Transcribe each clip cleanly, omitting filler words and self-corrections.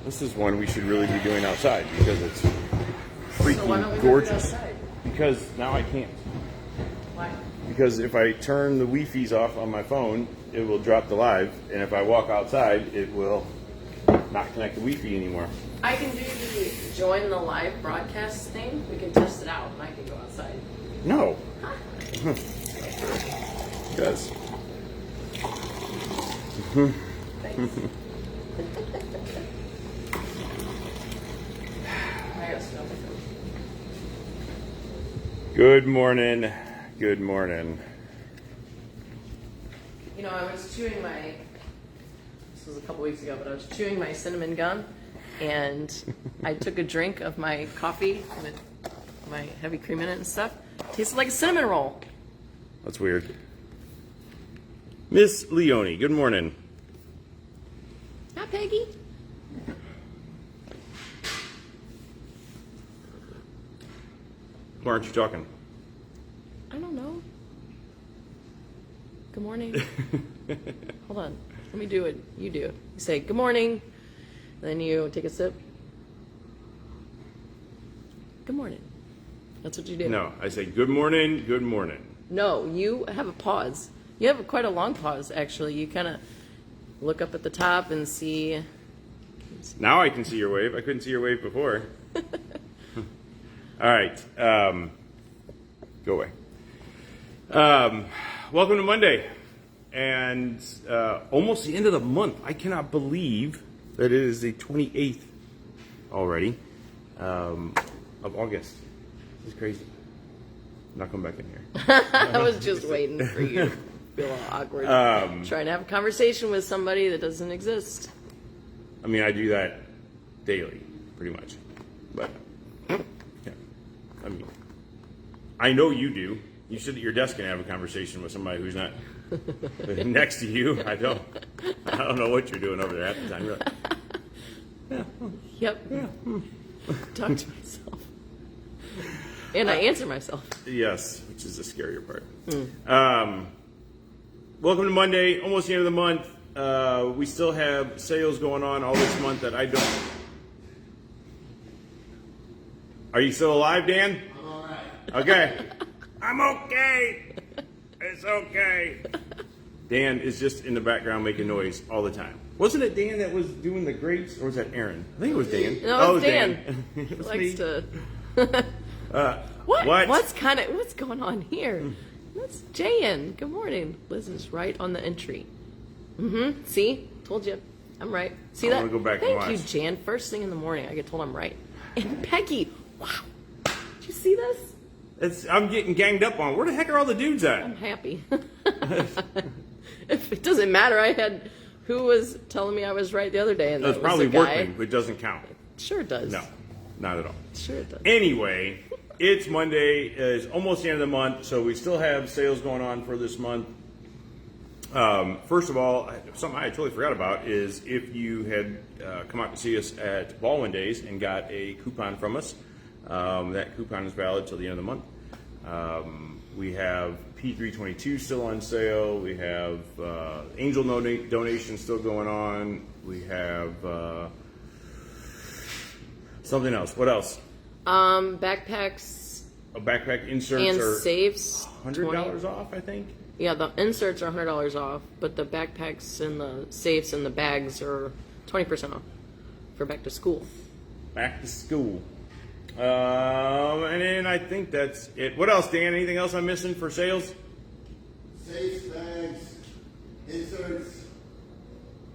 This is one we should really be doing outside because it's So why don't we freaking do it gorgeous. outside? Because now I can't. Why? Because if I turn the Wi-Fi's off on my phone, it will drop the live, and if I walk outside, it will not connect the Wi-Fi anymore. I can do the join the live broadcast thing. We can test it out, and I can go outside. No. Yes. Thanks. I gotta smell the food. Good morning. Good morning. You know, I was chewing my. This was a couple weeks ago, but I was chewing my cinnamon gum, and I took a drink of my coffee with my heavy cream in it and stuff. Tasted like a cinnamon roll. That's weird. Miss Leone, good morning. Hi, Peggy. Why aren't you talking? I don't know. Good morning. Hold on. Let me do it. You do it. You say, good morning. Then you take a sip. Good morning. That's what you do. No, I say good morning, good morning. No, you have a pause. You have quite a long pause, actually. You kind of look up at the top and see. Now I can see your wave. I couldn't see your wave before. All right. Go away. Welcome to Monday. And almost the end of the month. I cannot believe that it is the 28th already of August. This is crazy. I'm not coming back in here. I was just waiting for you to feel all awkward. Trying to have a conversation with somebody that doesn't exist. I mean, I do that daily, pretty much. But, yeah. I mean, I know you do. You sit at your desk and have a conversation with somebody who's not next to you. I don't know what you're doing over there half the time. You're like, yeah. Yep. Yeah. Talk to myself. And I answer myself. Yes, which is the scarier part. Welcome to Monday, almost the end of the month. We still have sales going on all this month that I don't. Are you still alive, Dan? I'm all right. Okay. I'm okay. It's okay. Dan is just in the background making noise all the time. Wasn't it Dan that was doing the grapes, or was that Aaron? I think it was Dan. No, it's Dan. It He was likes me. to. What? What's going on here? That's Jan. Good morning. Liz is right on the entry. See? Told you. I'm right. See I that? wanna go back and Thank watch. you, Jan. First thing in the morning, I get told I'm right. And Peggy. Wow. Did you see this? I'm getting ganged up on. Where the heck are all the dudes at? I'm happy. If it doesn't matter, I had who was telling me I was right the other day, and That's that probably was a guy. working, but it doesn't count. Sure it does. No, not at all. Sure it does. Anyway, it's Monday. It's almost the end of the month, so we still have sales going on for this month. First of all, something I totally forgot about is if you had come out to see us at Baldwin Days and got a coupon from us, that coupon is valid till the end of the month. We have P322 still on sale. We have angel donations still going on. We have something else. What else? Backpacks Backpack inserts and are safes. $100 off, I think. Yeah, the inserts are $100 off, but the backpacks and the safes and the bags are 20% off for back to school. Back to school. And then I think that's it. What else, Dan? Anything else I'm missing for sales? Safes, bags, inserts,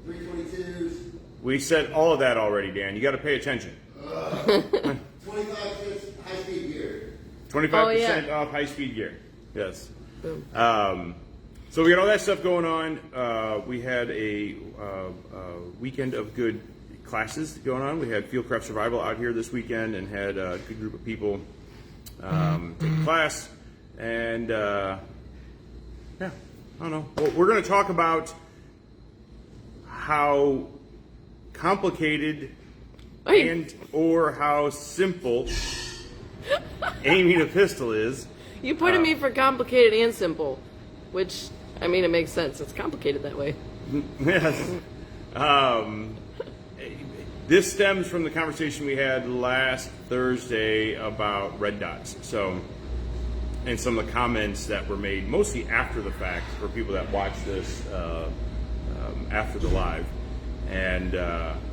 322s, We said all of that already, Dan. You got to pay attention. 25 cents high-speed gear. 25% Oh, yeah. off high-speed gear. Yes. Boom. So we got all that stuff going on. We had a weekend of good classes going on. We had Field Craft Survival out here this weekend and had a good group of people take a class. And yeah, I don't know. Well, we're going to talk about how complicated and or how simple aiming a pistol is. You put me for complicated and simple, which, I mean, it makes sense. It's complicated that way. Yes. This stems from the conversation we had last Thursday about red dots. So, and some of the comments that were made mostly after the fact for people that watch this after the live. And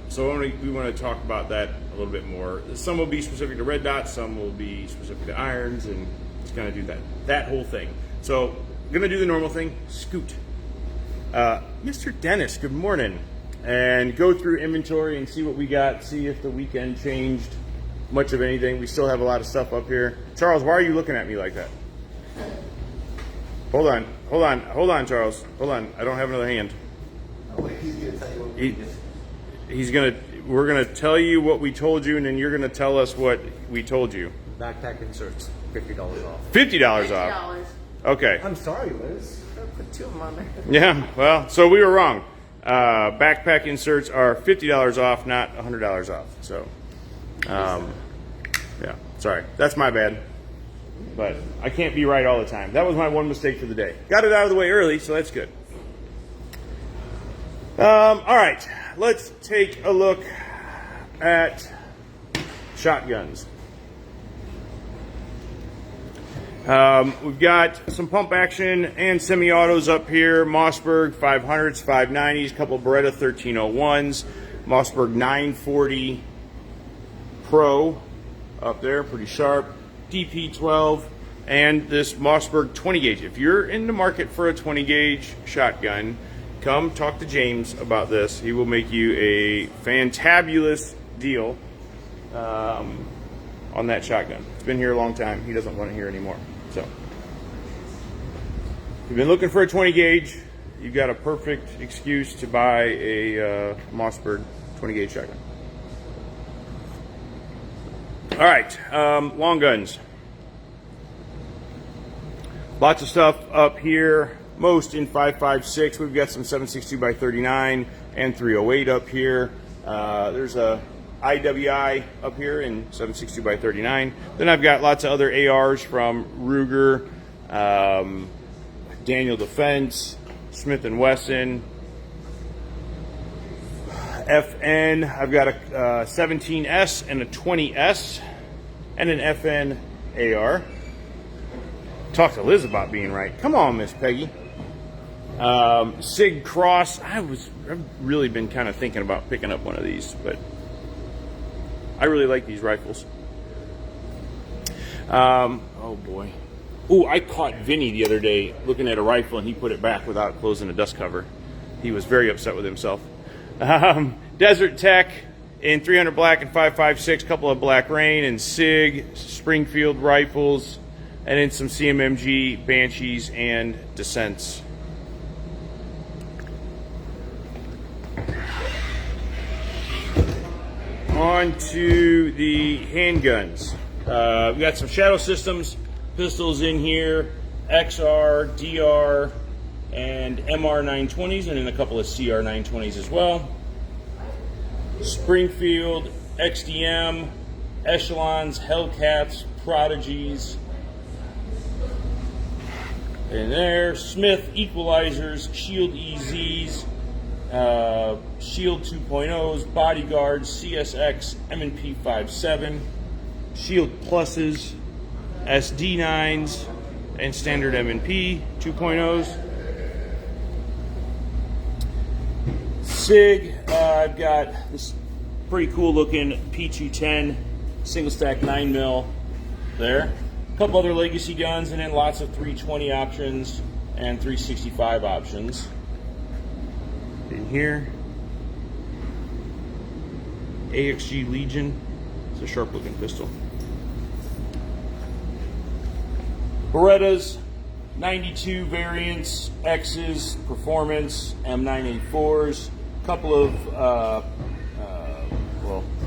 so we want to talk about that a little bit more. Some will be specific to red dots, some will be specific to irons, and just kind of do that whole thing. So I'm going to do the normal thing, scoot. Mr. Dennis, good morning. And go through inventory and see what we got, see if the weekend changed much of anything. We still have a lot of stuff up here. Charles, why are you looking at me like that? Hold on, Charles. Hold on. I don't have another hand. He's gonna tell you what we did. We're gonna tell you what we told you, and then you're gonna tell us what we told you. Backpack inserts, $50 off. $50 off. $50. Okay. I'm sorry, Liz. Put 2 of them on there. Yeah. Well, so we were wrong. Backpack inserts are $50 off, not $100 off. So, yeah. Sorry, that's my bad. But I can't be right all the time. That was my one mistake for the day. Got it out of the way early, so that's good. All right, let's take a look at shotguns. We've got some pump action and semi-autos up here. Mossberg 500s, 590s, a couple Beretta 1301s, Mossberg 940 Pro up there, pretty sharp. DP12 and this Mossberg 20 gauge. If you're in the market for a 20 gauge shotgun, come talk to James about this. He will make you a fantabulous deal on that shotgun. It's been here a long time. He doesn't want it here anymore. So, if you've been looking for a 20 gauge, you've got a perfect excuse to buy a Mossberg 20 gauge shotgun. All right, long guns. Lots of stuff up here, most in 5.56. We've got some 7.62 by 39 and 308 up here. There's a IWI up here in 7.62 by 39. Then I've got lots of other ARs from Ruger, Daniel Defense, Smith & Wesson, FN. I've got a 17S and a 20S and an FN AR. Talk to Liz about being right. Come on, Miss Peggy. Sig Cross. I've really been kind of thinking about picking up one of these, but I really like these rifles. Oh boy. Ooh, I caught Vinny the other day looking at a rifle and he put it back without closing the dust cover. He was very upset with himself. Desert Tech in 300 black and 5.56, couple of Black Rain and Sig, Springfield rifles, and then some CMMG Banshees and Descents. On to the handguns. We've got some Shadow Systems pistols in here, XR, DR, and MR 920s, and then a couple of CR 920s as well. Springfield, XDM, Echelons, Hellcats, Prodigies. And there, Smith Equalizers, Shield EZs, Shield 2.0s, Bodyguards, CSX, M&P 5.7, Shield Pluses, SD9s, and standard M&P 2.0s. Sig, I've got this pretty cool looking P210 single stack 9mm there. A couple other legacy guns, and then lots of 320 options and 365 options. In here, AXG Legion. It's a sharp looking pistol. Berettas, 92 variants, X's, Performance, M984s, a couple of,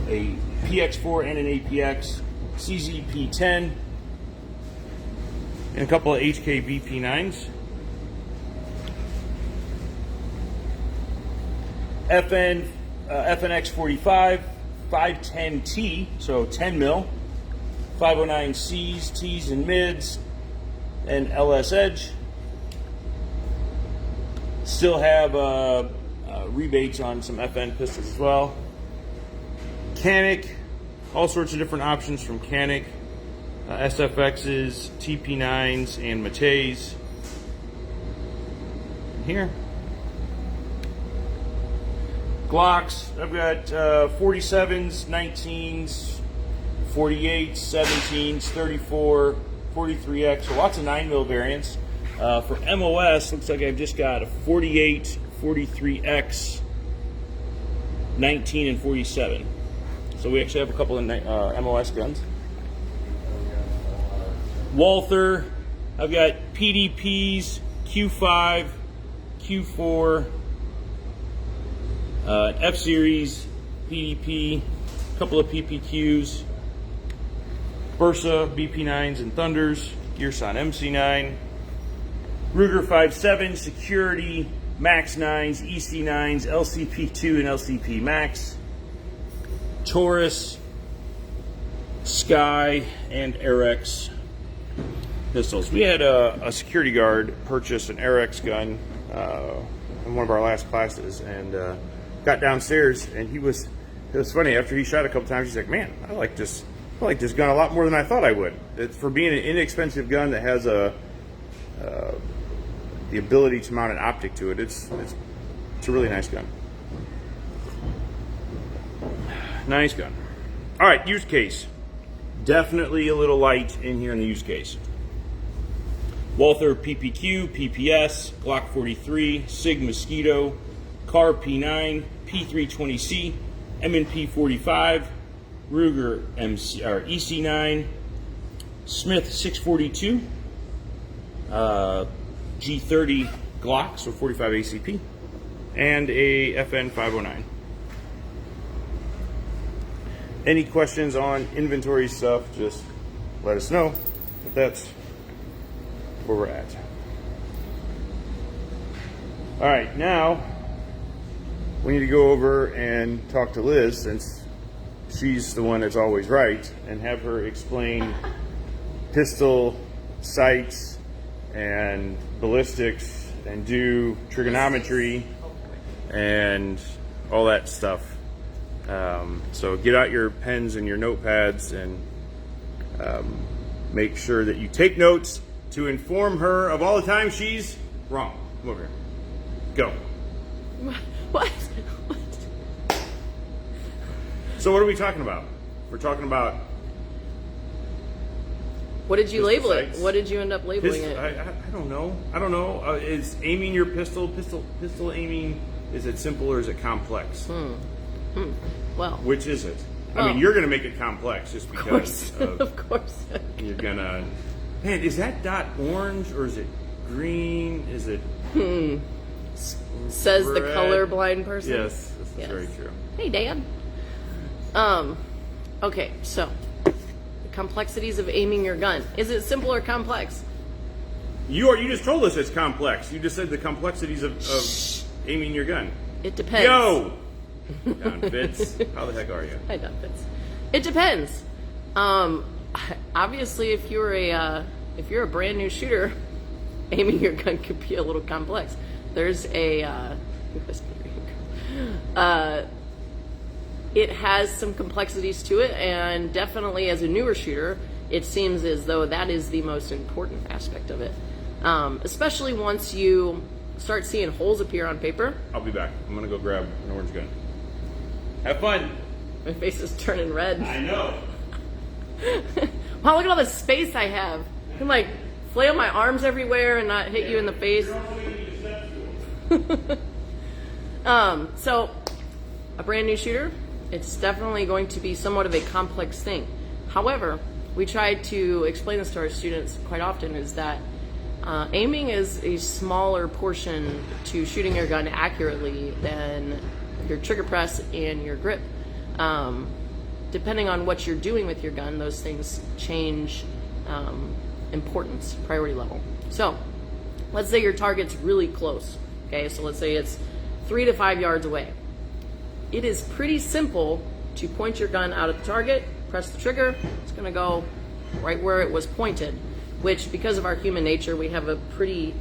a PX4 and an APX, CZP10, and a couple of HK BP9s. FNX 45, 510T, so 10 mil, 509Cs, T's and mids, and LS Edge. Still have rebates on some FN pistols as well. Canik, all sorts of different options from Canik, SFXs, TP9s, and Mateys. Here. Glocks, I've got 47s, 19s, 48s, 17s, 34, 43X, so lots of 9mm variants. For MOS, looks like I've just got a 48, 43X, 19, and 47. So we actually have a couple of MOS guns. Walther, I've got PDPs, Q5, Q4, F-Series, PDP, a couple of PPQs, Bursa, BP9s and Thunders, Gearson MC9, Ruger 5.7, Security, Max 9s, EC9s, LCP2 and LCP Max, Taurus, Sky, and Arex pistols. We had a security guard purchase an Arex gun in one of our last classes, and got downstairs, and it was funny, after he shot a couple times, he's like, man, I like this gun a lot more than I thought I would. It's for being an inexpensive gun that has the ability to mount an optic to it. It's a really nice gun. Nice gun. All right, use case. Definitely a little light in here in the use case. Walther PPQ, PPS, Glock 43, SIG Mosquito, Car P9, P320C, M&P 45, Ruger MC, or EC9, Smith 642, G30 Glock, so 45 ACP, and a FN 509. Any questions on inventory stuff, just let us know. But that's where we're at. All right, now we need to go over and talk to Liz, since she's the one that's always right, and have her explain pistol sights and ballistics and do trigonometry and all that stuff. So get out your pens and your notepads and make sure that you take notes to inform her of all the times she's wrong. Come over here. Go. What? So what are we talking about? We're talking about What did you pistol label it? sights. What did you end up labeling it? I don't know. I don't know. Is aiming your pistol aiming, is it simple or is it complex? Well, Which is it? I Well, mean, you're going to make it complex just of because course, of course. you're going to... Man, is that dot orange or is it green? Is it... Says the red? colorblind person. Yes, this is Yes. very true. Hey, Dad. Okay, so the complexities of aiming your gun. Is it simple or complex? You just told us it's complex. You just said the complexities of aiming your gun. It depends. Yo! Don Fitz, how the heck are you? Hi, Don Fitz. It depends. Obviously, if you're a brand new shooter, aiming your gun could be a little complex. There's it has some complexities to it, and definitely as a newer shooter, it seems as though that is the most important aspect of it. Especially once you start seeing holes appear on paper. I'll be back. I'm going to go grab an orange gun. Have fun. My face is turning red. I know. Wow, look at all the space I have. I can like flail my arms everywhere and not hit you in the face. So a brand new shooter, it's definitely going to be somewhat of a complex thing. However, we try to explain this to our students quite often, is that aiming is a smaller portion to shooting your gun accurately than your trigger press and your grip. Depending on what you're doing with your gun, those things change importance, priority level. So let's say your target's really close. Okay, so let's say it's 3 to 5 yards away. It is pretty simple to point your gun out at the target, press the trigger, it's gonna go right where it was pointed, which because of our human nature, we have a pretty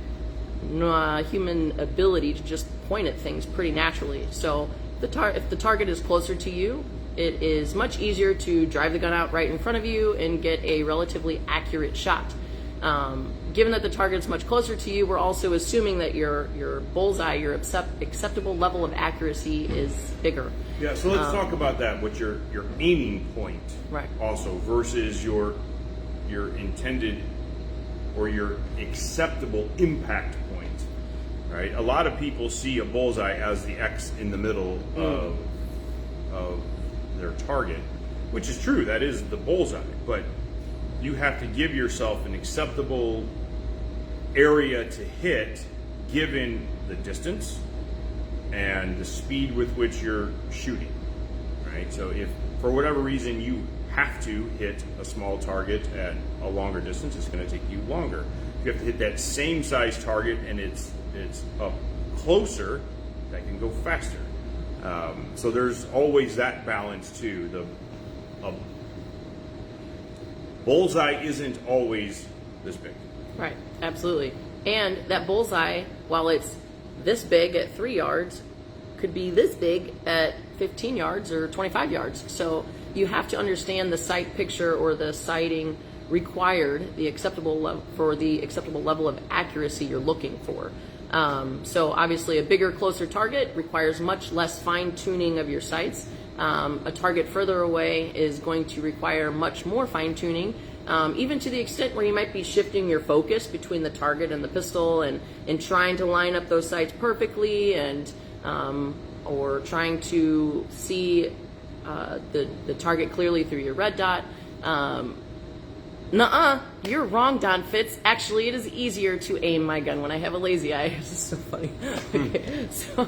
human ability to just point at things pretty naturally. So if the target is closer to you, it is much easier to drive the gun out right in front of you and get a relatively accurate shot. Given that the target is much closer to you, we're also assuming that your bullseye, your acceptable level of accuracy is bigger. Yeah, so let's talk about that. What's your aiming point, Right. Also versus your intended or your acceptable impact point, right? A lot of people see a bullseye as the X in the middle of their target, which is true. That is the bullseye, but you have to give yourself an acceptable area to hit given the distance and the speed with which you're shooting, right? So if for whatever reason you have to hit a small target at a longer distance, it's going to take you longer. If you have to hit that same size target and it's up closer, that can go faster. So there's always that balance too. A bullseye isn't always this big. Right, absolutely. And that bullseye, while it's this big at 3 yards, could be this big at 15 yards or 25 yards. So you have to understand the sight picture or the sighting required, the acceptable level of accuracy you're looking for. So obviously a bigger, closer target requires much less fine tuning of your sights. A target further away is going to require much more fine tuning, even to the extent where you might be shifting your focus between the target and the pistol and trying to line up those sights perfectly and or trying to see the target clearly through your red dot. Nuh-uh, you're wrong, Don Fitz. Actually, it is easier to aim my gun when I have a lazy eye. This is so funny. Okay, so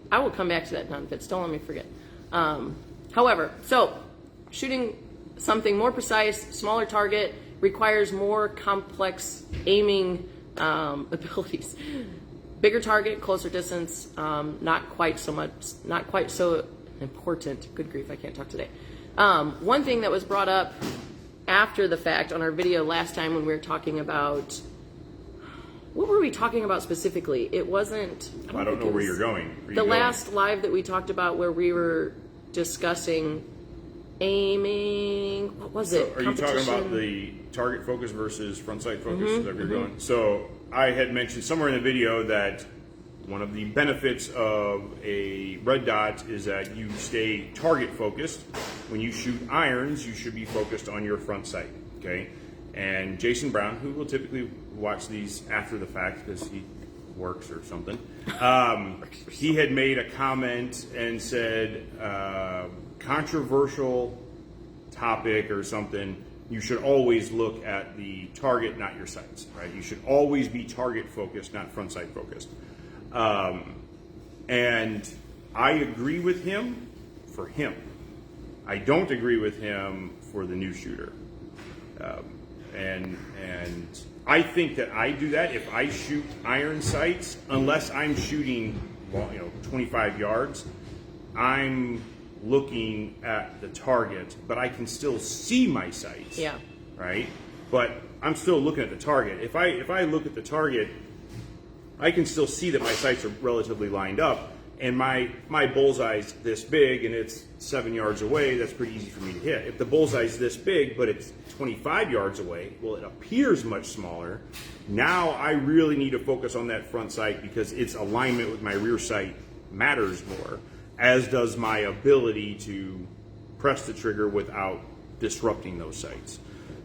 I will come back to that, Don Fitz. Don't let me forget. However, so shooting something more precise, smaller target requires more complex aiming abilities. Bigger target, closer distance, not quite so important. Good grief, I can't talk today. One thing that was brought up after the fact on our video last time when we were talking about, what were we talking about specifically? It wasn't. I don't know where you're going. The last live that we talked about where we were discussing aiming. What was it? Are you talking about the target focus versus front sight focus? Is that where you're going? So I had mentioned somewhere in the video that one of the benefits of a red dot is that you stay target focused. When you shoot irons, you should be focused on your front sight, okay? And Jason Brown, who will typically watch these after the fact because he works or something, he had made a comment and said, controversial topic or something, you should always look at the target, not your sights, right? You should always be target focused, not front sight focused. And I agree with him for him. I don't agree with him for the new shooter. And I think that I do that if I shoot iron sights, unless I'm shooting 25 yards, I'm looking at the target, but I can still see my sights. Yeah. Right? But I'm still looking at the target. If I look at the target, I can still see that my sights are relatively lined up, and my bullseye's this big and it's 7 yards away, that's pretty easy for me to hit. If the bullseye's this big but it's 25 yards away, well, it appears much smaller. Now I really need to focus on that front sight because its alignment with my rear sight matters more, as does my ability to press the trigger without disrupting those sights.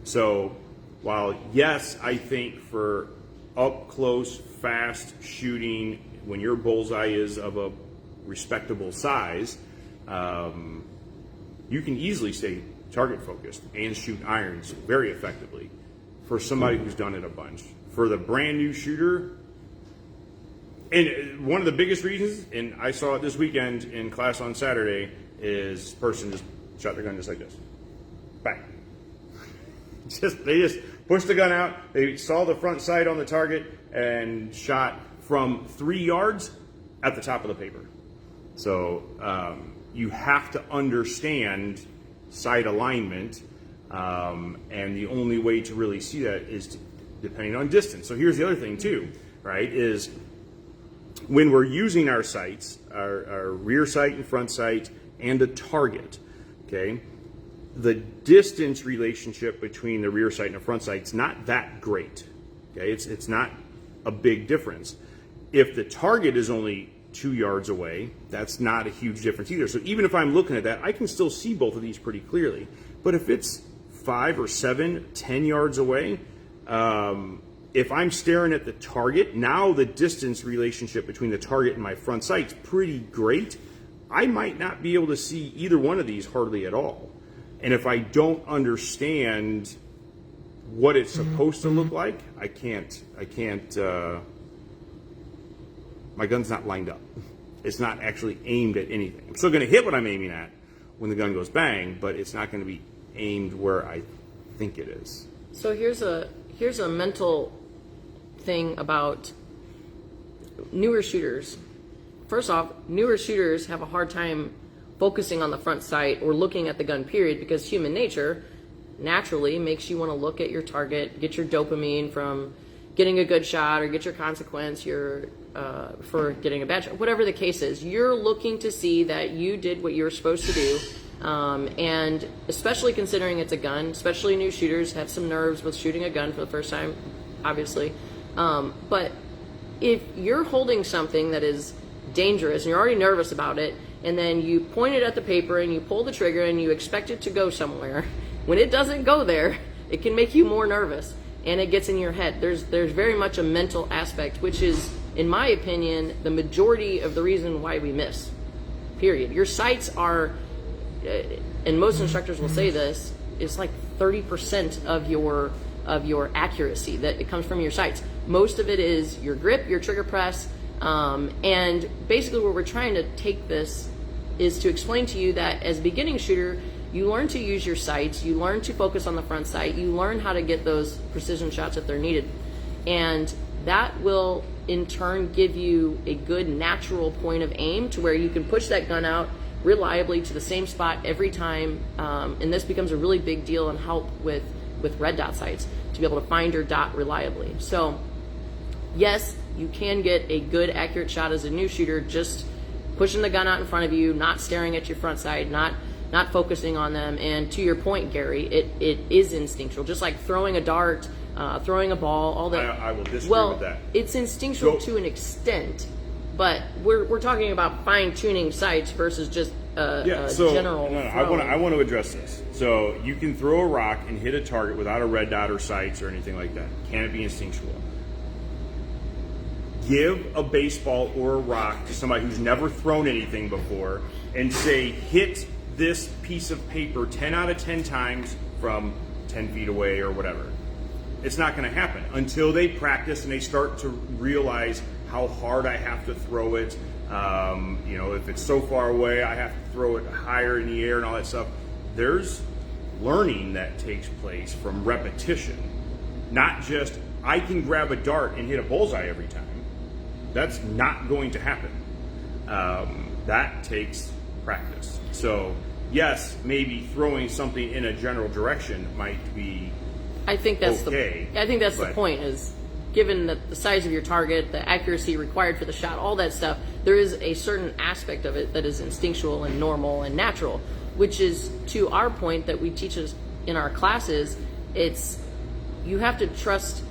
So while yes, I think for up close, fast shooting, when your bullseye is of a respectable size, you can easily stay target focused and shoot irons very effectively for somebody who's done it a bunch. For the brand new shooter, and one of the biggest reasons, and I saw it this weekend in class on Saturday, is this person just shot their gun just like this. Bang. They just pushed the gun out, they saw the front sight on the target, and shot from 3 yards at the top of the paper. So you have to understand sight alignment, and the only way to really see that is depending on distance. So here's the other thing too, right, is when we're using our sights, our rear sight and front sight, and a target, okay, the distance relationship between the rear sight and the front sight's not that great. Okay, it's not a big difference. If the target is only 2 yards away, that's not a huge difference either. So even if I'm looking at that, I can still see both of these pretty clearly. But if it's 5 or 7, 10 yards away, if I'm staring at the target, now the distance relationship between the target and my front sight's pretty great. I might not be able to see either one of these hardly at all. And if I don't understand what it's supposed to look like, I can't, my gun's not lined up. It's not actually aimed at anything. I'm still going to hit what I'm aiming at when the gun goes bang, but it's not going to be aimed where I think it is. So here's a mental thing about newer shooters. First off, newer shooters have a hard time focusing on the front sight or looking at the gun, period, because human nature naturally makes you want to look at your target, get your dopamine from getting a good shot, or get your consequence for getting a bad shot. Whatever the case is, you're looking to see that you did what you were supposed to do. And especially considering it's a gun, especially new shooters have some nerves with shooting a gun for the first time, obviously. But if you're holding something that is dangerous and you're already nervous about it, and then you point it at the paper and you pull the trigger and you expect it to go somewhere, when it doesn't go there, it can make you more nervous and it gets in your head. There's very much a mental aspect, which is, in my opinion, the majority of the reason why we miss, period. Your sights are, and most instructors will say this, it's like 30% of your accuracy that it comes from your sights. Most of it is your grip, your trigger press, and basically where we're trying to take this is to explain to you that as a beginning shooter, you learn to use your sights, you learn to focus on the front sight, you learn how to get those precision shots if they're needed, and that will in turn give you a good natural point of aim to where you can push that gun out reliably to the same spot every time, and this becomes a really big deal and help with red dot sights to be able to find your dot reliably. So yes, you can get a good accurate shot as a new shooter just pushing the gun out in front of you, not staring at your front sight, not focusing on them. And to your point, Gary, it is instinctual, just like throwing a dart, throwing a ball, all that. I will disagree with that. It's instinctual to an extent, but we're talking about fine-tuning sights versus just general. No, I want to address this. So you can throw a rock and hit a target without a red dot or sights or anything like that. Can it be instinctual? Give a baseball or a rock to somebody who's never thrown anything before and say, hit this piece of paper 10 out of 10 times from 10 feet away or whatever. It's not going to happen until they practice and they start to realize how hard I have to throw it. If it's so far away, I have to throw it higher in the air and all that stuff. There's learning that takes place from repetition, not just I can grab a dart and hit a bullseye every time. That's not going to happen. That takes practice. So yes, maybe throwing something in a general direction might be I think that's okay, the point, is given the size of your target, the accuracy required for the shot, all that stuff, there is a certain aspect of it that is instinctual and normal and natural, which is to our point that we teach us in our classes. You have to trust.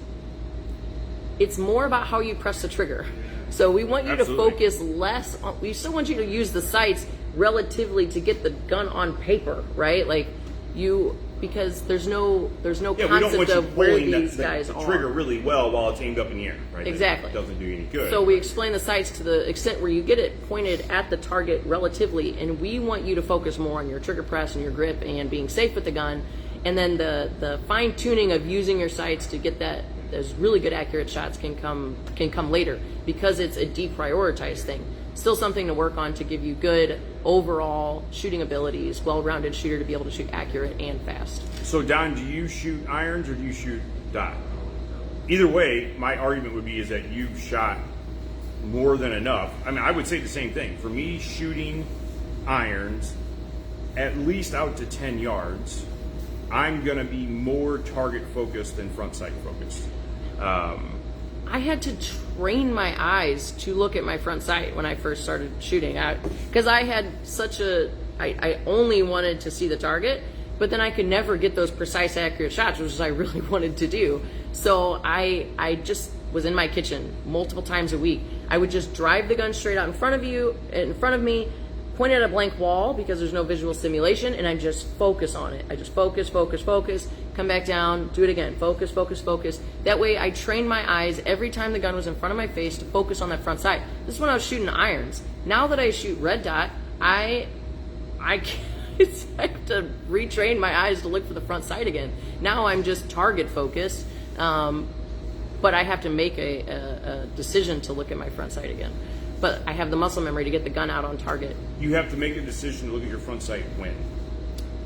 It's more about how you press the trigger. So we want you Absolutely. to focus less on, we still want you to use the sights relatively to get the gun on paper, right? Because there's no we don't want concept you of where pulling these the guys trigger are. really well while it's aimed up in the air, right? Exactly. It doesn't do you any good. So we explain the sights to the extent where you get it pointed at the target relatively, and we want you to focus more on your trigger press and your grip and being safe with the gun, and then the fine tuning of using your sights to get those really good accurate shots can come later, because it's a deprioritized thing. Still something to work on to give you good overall shooting abilities, well-rounded shooter to be able to shoot accurate and fast. So Don, do you shoot irons or do you shoot dot? Either way, my argument would be is that you've shot more than enough. I mean, I would say the same thing. For me, shooting irons at least out to 10 yards, I'm going to be more target focused than front sight focused. I had to train my eyes to look at my front sight when I first started shooting. Because I had I only wanted to see the target, but then I could never get those precise, accurate shots, which is I really wanted to do. So I just was in my kitchen multiple times a week. I would just drive the gun straight out in front of me, point at a blank wall because there's no visual stimulation, and I just focus on it. I just focus, come back down, do it again, focus. That way I trained my eyes every time the gun was in front of my face to focus on that front sight. This is when I was shooting irons. Now that I shoot red dot, I have to retrain my eyes to look for the front sight again. Now I'm just target focused, but I have to make a decision to look at my front sight again. But I have the muscle memory to get the gun out on target. You have to make a decision to look at your front sight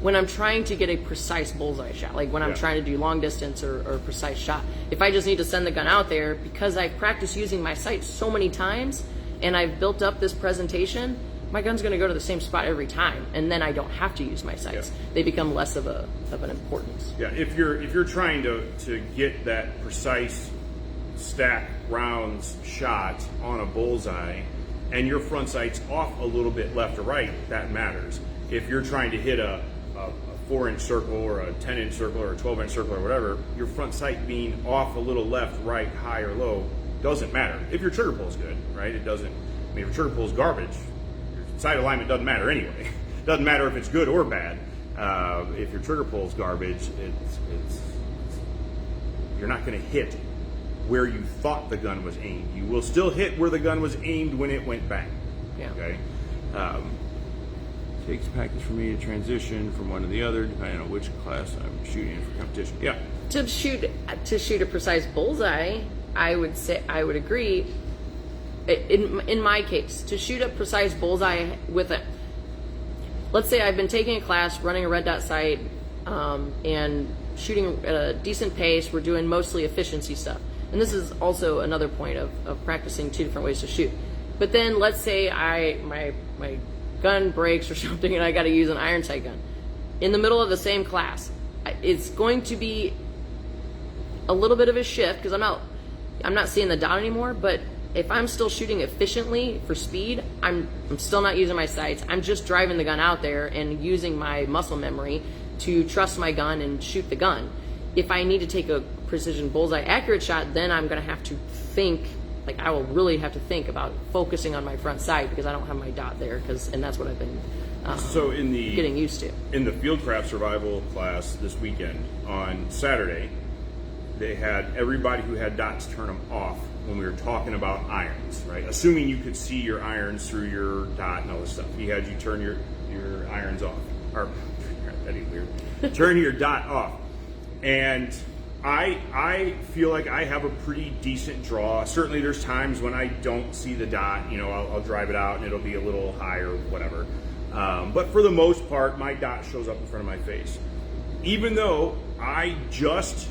When I'm trying to get a precise bullseye shot, like when I'm trying to do long distance or a precise shot. If I just need to send the gun out there, because I've practiced using my sight so many times and I've built up this presentation, my gun's going to go to the same spot every time, and then I don't have to use my sights. Yeah. They become less of an importance. Yeah, if you're trying to get that precise stack rounds shot on a bullseye and your front sight's off a little bit left or right, that matters. If you're trying to hit a 4-inch circle or a 10-inch circle or a 12-inch circle or whatever, your front sight being off a little left, right, high or low doesn't matter. If your trigger pull is good, right? It doesn't. I mean, if your trigger pull is garbage, your sight alignment doesn't matter anyway. Doesn't matter if it's good or bad. If your trigger pull is garbage, you're not going to hit where you thought the gun was aimed. You will still hit where the gun was aimed when it went bang. Yeah. Okay. Takes practice for me to transition from one to the other, depending on which class I'm shooting in for competition. Yeah. To shoot a precise bullseye, I would agree. In my case, to shoot a precise bullseye let's say I've been taking a class, running a red dot sight, and shooting at a decent pace. We're doing mostly efficiency stuff. And this is also another point of practicing two different ways to shoot. But then let's say my gun breaks or something and I got to use an iron sight gun. In the middle of the same class, it's going to be a little bit of a shift because I'm not seeing the dot anymore, but if I'm still shooting efficiently for speed, I'm still not using my sights. I'm just driving the gun out there and using my muscle memory to trust my gun and shoot the gun. If I need to take a precision bullseye accurate shot, then I'm going to have to think, like I will really have to think about focusing on my front sight because I don't have my dot there, and that's what I've been getting used to. In the Fieldcraft Survival class this weekend, on Saturday, they had everybody who had dots turn them off when we were talking about irons, right? Assuming you could see your irons through your dot and all this stuff. He had you turn your irons off. Or, that'd be weird. Turn your dot off. And I feel like I have a pretty decent draw. Certainly there's times when I don't see the dot. You know, I'll drive it out and it'll be a little high or whatever. But for the most part, my dot shows up in front of my face. Even though I just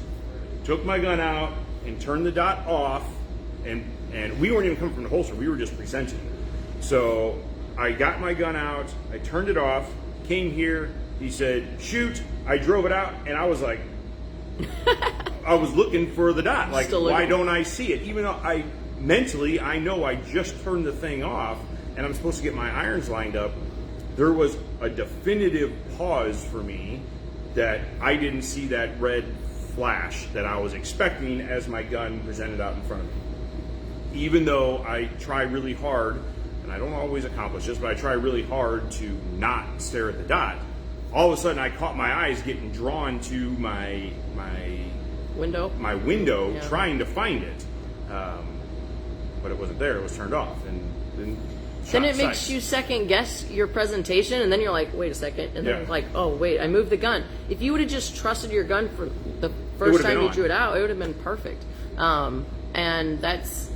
took my gun out and turned the dot off, and we weren't even coming from the holster, we were just presenting. So I got my gun out, I turned it off, came here, he said, shoot, I drove it out, and I was like, I was looking for the dot, like, why don't I see it? Even though I know I just turned the thing off, and I'm supposed to get my irons lined up, there was a definitive pause for me that I didn't see that red flash that I was expecting as my gun presented out in front of me. Even though I try really hard, and I don't always accomplish this, but I try really hard to not stare at the dot, all of a sudden I caught my eyes getting drawn to my window, Yeah. trying to find it. But it wasn't there, it was turned off. And then it makes you second guess your presentation, and then you're like, wait a second, and then it's like, oh wait, I moved the gun. If you would have just trusted your gun for the first time you drew it out, it would have been perfect. And that's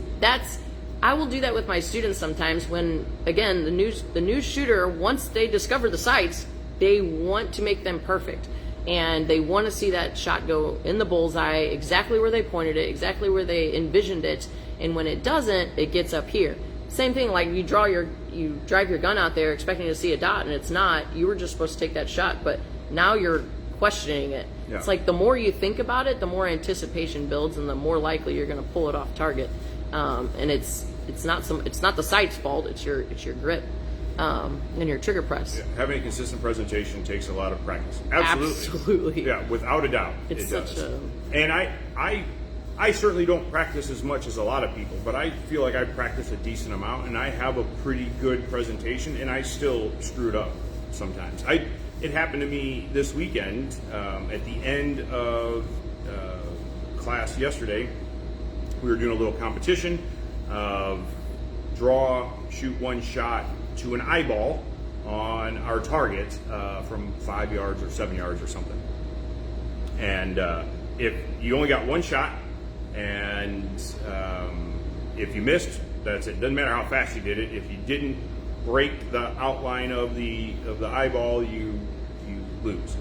I will do that with my students sometimes when, again, the new shooter, once they discover the sights, they want to make them perfect. And they want to see that shot go in the bullseye, exactly where they pointed it, exactly where they envisioned it. And when it doesn't, it gets up here. Same thing, like you drive your gun out there expecting to see a dot and it's not. You were just supposed to take that shot, but now you're questioning it. Yeah. It's like the more you think about it, the more anticipation builds, and the more likely you're going to pull it off target. And it's not the sight's fault. It's your grip and your trigger press. Yeah, having a consistent presentation takes a lot of practice. Absolutely. Yeah, without a doubt. It's it such does. a- And I certainly don't practice as much as a lot of people, but I feel like I practice a decent amount, and I have a pretty good presentation, and I still screwed up sometimes. It happened to me this weekend at the end of class yesterday. We were doing a little competition of draw, shoot one shot to an eyeball on our target from 5 yards or 7 yards or something. And if you only got one shot, and if you missed, that's it. Doesn't matter how fast you did it. If you didn't break the outline of the eyeball, you lose.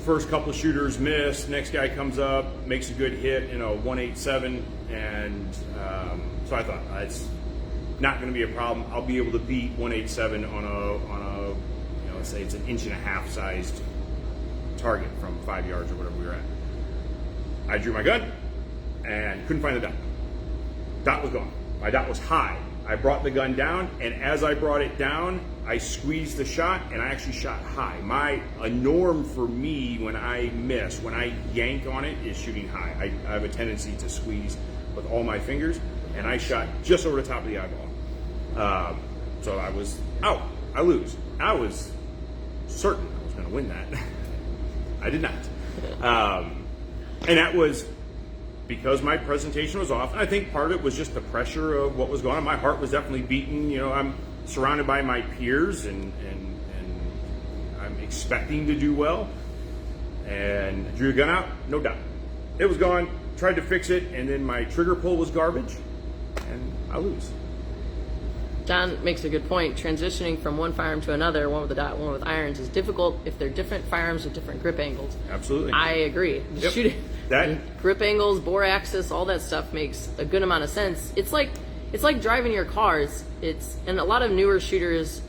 First couple of shooters miss. Next guy comes up, makes a good hit in a 187, and so I thought it's not going to be a problem. I'll be able to beat 187 on a let's say it's an 1.5 inch sized target from 5 yards or whatever we were at. I drew my gun and couldn't find the dot. Dot was gone. My dot was high. I brought the gun down, and as I brought it down, I squeezed the shot, and I actually shot high. A norm for me when I miss, when I yank on it, is shooting high. I have a tendency to squeeze with all my fingers, and I shot just over the top of the eyeball. So I was out. I lose. I was certain I was going to win that. I did not. And that was because my presentation was off. And I think part of it was just the pressure of what was going on. My heart was definitely beating. I'm surrounded by my peers, and I'm expecting to do well. And I drew a gun out, no doubt. It was gone, tried to fix it, and then my trigger pull was garbage, and I lose. John makes a good point. Transitioning from one firearm to another, one with the dot, one with irons, is difficult if they're different firearms with different grip angles. Absolutely. I agree. Yep. Shooting That- grip angles, bore axis, all that stuff makes a good amount of sense. It's like driving your cars. And a lot of newer shooters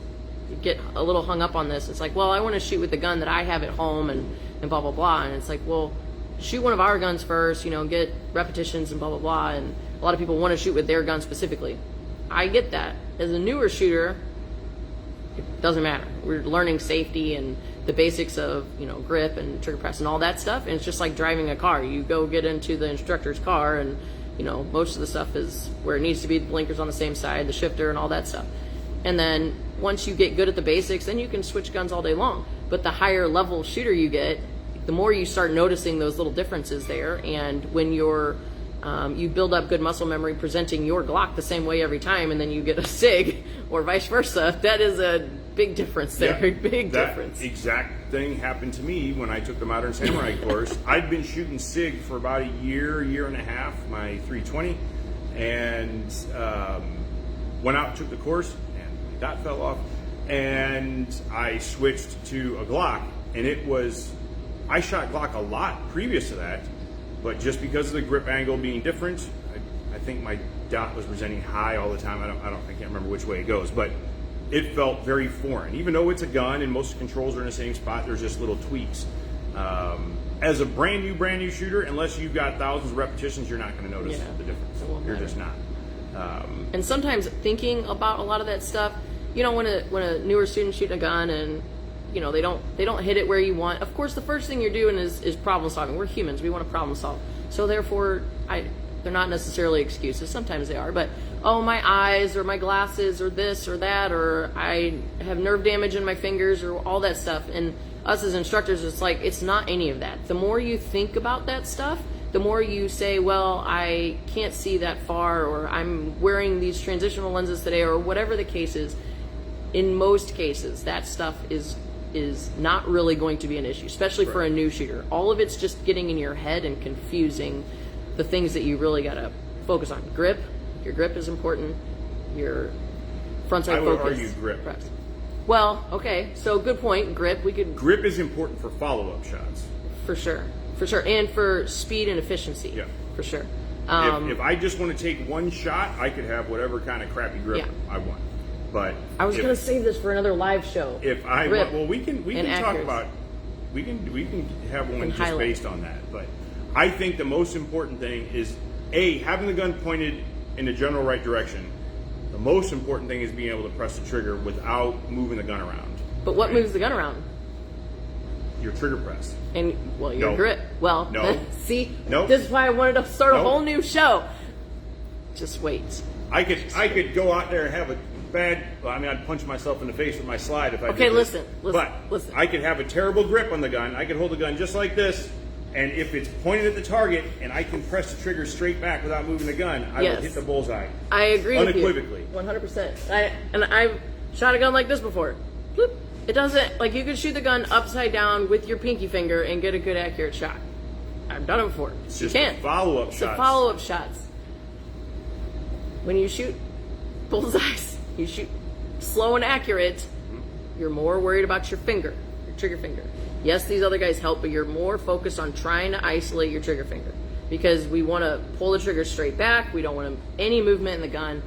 get a little hung up on this. It's like, well, I want to shoot with the gun that I have at home and blah blah blah. And it's like, well, shoot one of our guns first. Get repetitions and blah blah blah. And a lot of people want to shoot with their gun specifically. I get that. As a newer shooter, it doesn't matter. We're learning safety and the basics of, grip and trigger press and all that stuff. And it's just like driving a car. You go get into the instructor's car and, most of the stuff is where it needs to be. The blinkers on the same side, the shifter and all that stuff. And then once you get good at the basics, then you can switch guns all day long. But the higher level shooter you get, the more you start noticing those little differences there. And when you build up good muscle memory presenting your Glock the same way every time, and then you get a SIG or vice versa, that is a big difference there. Yeah, Big that difference. Exact thing happened to me when I took the Modern Samurai course. I'd been shooting SIG for about a year and a half, my 320, and went out and took the course, and the dot fell off, and I switched to a Glock, and I shot Glock a lot previous to that, but just because of the grip angle being different, I think my dot was presenting high all the time. I can't remember which way it goes, but it felt very foreign. Even though it's a gun and most controls are in the same spot, there's just little tweaks. As a brand new shooter, unless you've got thousands of repetitions, you're not going to notice the difference. It won't You're matter. just not. And sometimes thinking about a lot of that stuff, when a newer student shooting a gun and they don't hit it where you want. Of course, the first thing you're doing is problem solving. We're humans; we want to problem solve. So therefore, they're not necessarily excuses. Sometimes they are, but my eyes or my glasses or this or that, or I have nerve damage in my fingers or all that stuff. And us as instructors, it's like it's not any of that. The more you think about that stuff, the more you say, well, I can't see that far, or I'm wearing these transitional lenses today, or whatever the case is. In most cases, that stuff is not really going to be an issue, especially for a new shooter. All of it's just getting in your head and confusing the things that you really got to focus on. Grip, your grip is important. Your front side I would focus. argue grip. Press. Well, okay, so good point. Grip, we could Grip is important for follow-up shots. for sure, and for speed and efficiency. Yeah. For sure. If I just want to take one shot, I could have whatever kind of crappy grip Yeah. I want. But I was if- going to save this for another live show. If I Grip well, we can and talk accuracy. about we can have one And just highlight. based on that. But I think the most important thing is having the gun pointed in the general right direction. The most important thing is being able to press the trigger without moving the gun around. But what Right? moves the gun around? Your trigger press. And well, your No. grip. Well, No. see, No. this is why I wanted to start a No. whole new show. Just wait. I could go out there and have a bad. Well, I mean, I'd punch myself in the face with my slide if I. Okay, did this. listen. But listen. I could have a terrible grip on the gun. I could hold the gun just like this, and if it's pointed at the target, and I can press the trigger straight back without moving the gun, I Yes. will hit the bullseye. I agree with you. Unequivocally. 100%. I've shot a gun like this before. Bloop. It doesn't, like, you could shoot the gun upside down with your pinky finger and get a good accurate shot. I've done it before. It's You just can't. a follow-up It's shot. the follow-up shots. When you shoot bullseyes, you shoot slow and accurate, you're more worried about your finger, your trigger finger. Yes, these other guys help, but you're more focused on trying to isolate your trigger finger because we want to pull the trigger straight back. We don't want any movement in the gun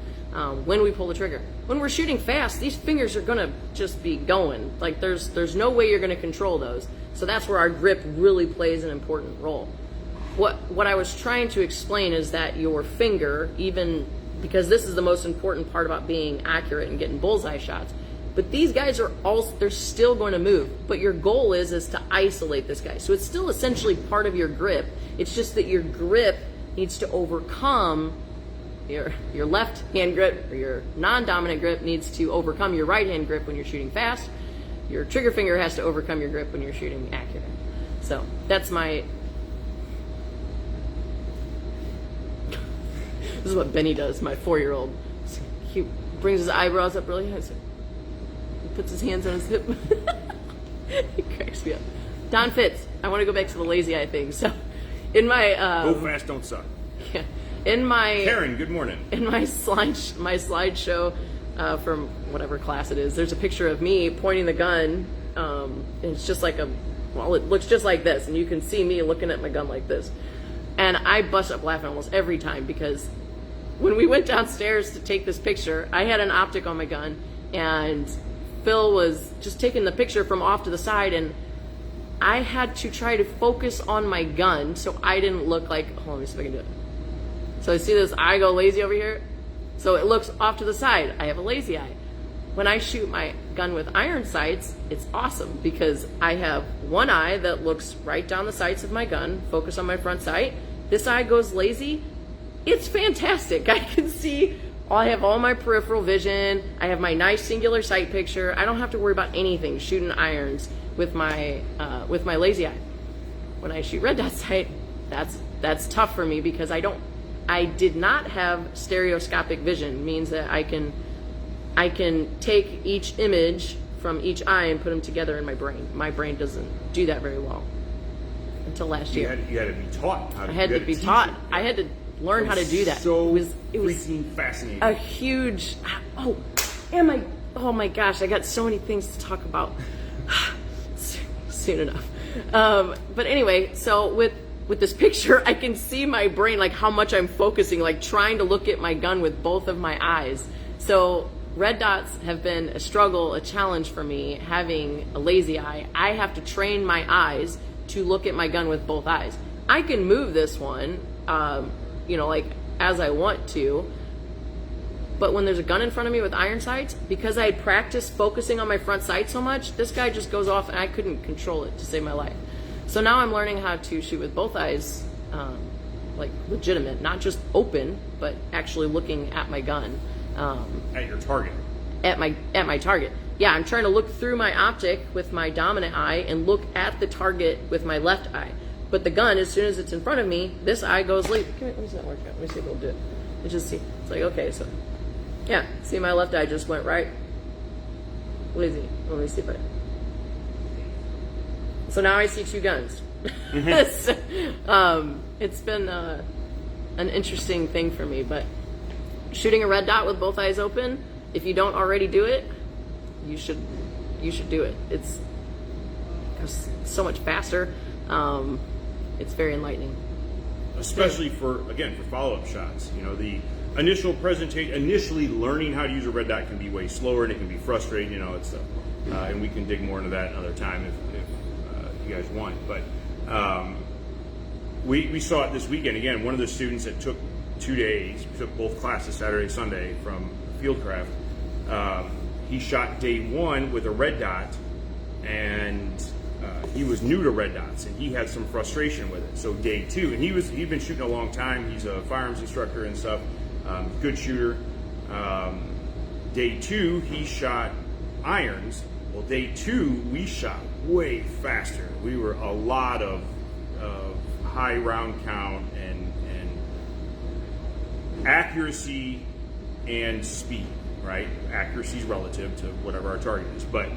when we pull the trigger. When we're shooting fast, these fingers are going to just be going. Like there's no way you're going to control those. So that's where our grip really plays an important role. What I was trying to explain is that your finger, even because this is the most important part about being accurate and getting bullseye shots, but these guys are they're still going to move. But your goal is to isolate this guy. So it's still essentially part of your grip. It's just that your grip needs to overcome your left hand grip, or your non-dominant grip needs to overcome your right hand grip when you're shooting fast. Your trigger finger has to overcome your grip when you're shooting accurate. So that's my. This is what Benny does, my 4-year-old. He brings his eyebrows up really high. So he puts his hands on his hip. He cracks me up. Don Fitz, I want to go back to the lazy eye thing. So in my Go fast, don't suck. yeah, in my Karen, good morning. in my slideshow from whatever class it is, there's a picture of me pointing the gun. And it's just like it looks just like this, and you can see me looking at my gun like this. And I bust up laughing almost every time because when we went downstairs to take this picture, I had an optic on my gun, and Phil was just taking the picture from off to the side, and I had to try to focus on my gun so I didn't look like, hold on, let me see if I can do it. So I see this eye go lazy over here. So it looks off to the side. I have a lazy eye. When I shoot my gun with iron sights, it's awesome because I have one eye that looks right down the sights of my gun, focus on my front sight. This eye goes lazy. It's fantastic. I can see, I have all my peripheral vision. I have my nice singular sight picture. I don't have to worry about anything shooting irons with my lazy eye. When I shoot red dot sight, that's tough for me because I did not have stereoscopic vision. Means that I can take each image from each eye and put them together in my brain. My brain doesn't do that very well until last year. You had to be taught how to. I had to be taught. I had to learn how to do that. So it was freaking fascinating. a huge. Oh my gosh! I got so many things to talk about. Soon enough. But anyway, so with this picture, I can see my brain, like how much I'm focusing, like trying to look at my gun with both of my eyes. So red dots have been a struggle, a challenge for me having a lazy eye. I have to train my eyes to look at my gun with both eyes. I can move this one, like as I want to, but when there's a gun in front of me with iron sights, because I had practiced focusing on my front sight so much, this guy just goes off and I couldn't control it to save my life. So now I'm learning how to shoot with both eyes, like legitimate, not just open, but actually looking at my gun. At your target. At my target. Yeah, I'm trying to look through my optic with my dominant eye and look at the target with my left eye. But the gun, as soon as it's in front of me, this eye goes lazy. Let me see that work out. Let me see if it'll do it. Let's just see. It's like, okay, so yeah, see, my left eye just went right lazy. Let me see if I. So now I see two guns. It's been an interesting thing for me, but shooting a red dot with both eyes open, if you don't already do it, you should do it. It's so much faster. It's very enlightening. especially for follow-up shots. You know, the initial presentation, initially learning how to use a red dot can be way slower and it can be frustrating. You know, it's and we can dig more into that another time if you guys want. But we saw it this weekend. Again, one of the students that took 2 days, took both classes, Saturday, Sunday, from Fieldcraft. He shot day 1 with a red dot, and he was new to red dots, and he had some frustration with it. So day 2, and he'd been shooting a long time. He's a firearms instructor and stuff, good shooter. Day 2, he shot irons. Well, day 2, we shot way faster. We were a lot of high round count and accuracy and speed, right? Accuracy is relative to whatever our target is, but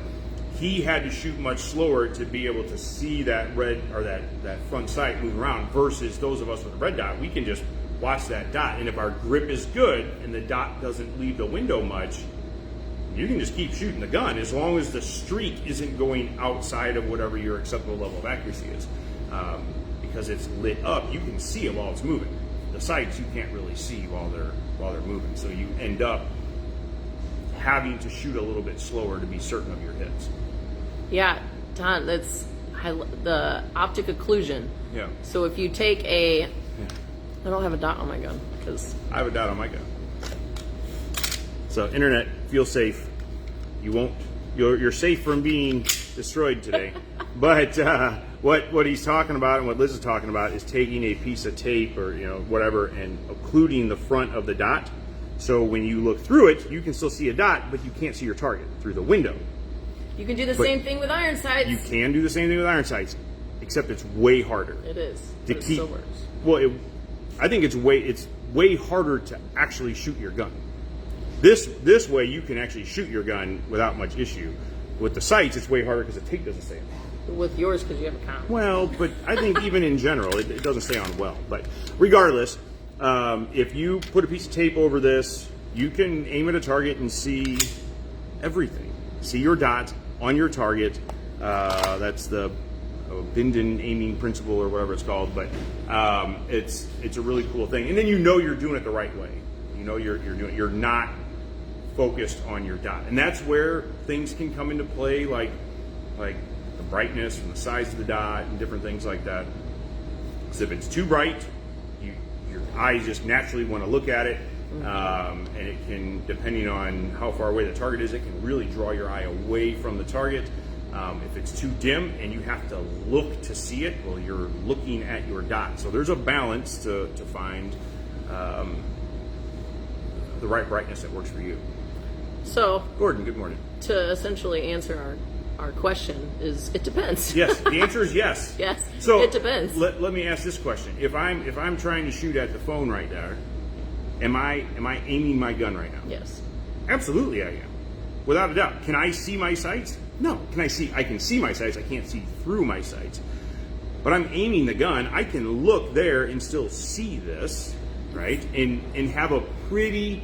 he had to shoot much slower to be able to see that red or that front sight move around versus those of us with a red dot. We can just watch that dot, and if our grip is good and the dot doesn't leave the window much, you can just keep shooting the gun as long as the streak isn't going outside of whatever your acceptable level of accuracy is. Because it's lit up, you can see it while it's moving. The sights you can't really see while they're moving, so you end up having to shoot a little bit slower to be certain of your hits. Yeah, Don, that's the optic occlusion. Yeah. So if you take I don't have a dot on my gun because I have a dot on my gun. So internet, feel safe. You're safe from being destroyed today. But what he's talking about and what Liz is talking about is taking a piece of tape or whatever and occluding the front of the dot. So when you look through it, you can still see a dot, but you can't see your target through the window. you can do the same thing with iron sights. You can do the same thing with iron sights, except it's way harder. It is. To But it keep. still works. Well, I think it's way harder to actually shoot your gun. This way you can actually shoot your gun without much issue. With the sights, it's way harder because the tape doesn't stay on. With yours because you have a count. Well, but I think even in general, it doesn't stay on well. But regardless, if you put a piece of tape over this, you can aim at a target and see everything. See your dot on your target. That's the Binden aiming principle or whatever it's called. But it's a really cool thing. And then you're doing it the right way. You're not focused on your dot, and that's where things can come into play, like the brightness and the size of the dot and different things like that. Because if it's too bright, your eyes just naturally want to look at it, and it can, depending on how far away the target is, it can really draw your eye away from the target. If it's too dim and you have to look to see it, well, you're looking at your dot. So there's a balance to find the right brightness that works for you. So, Gordon, good morning. to essentially answer our question is, it depends. Yes, the answer is yes. Yes, So it depends. Let me ask this question: If I'm trying to shoot at the phone right there, am I aiming my gun right now? Yes. Absolutely, I am, without a doubt. Can I see my sights? No. I can see my sights. I can't see through my sights. But I'm aiming the gun. I can look there and still see this, right? And have a pretty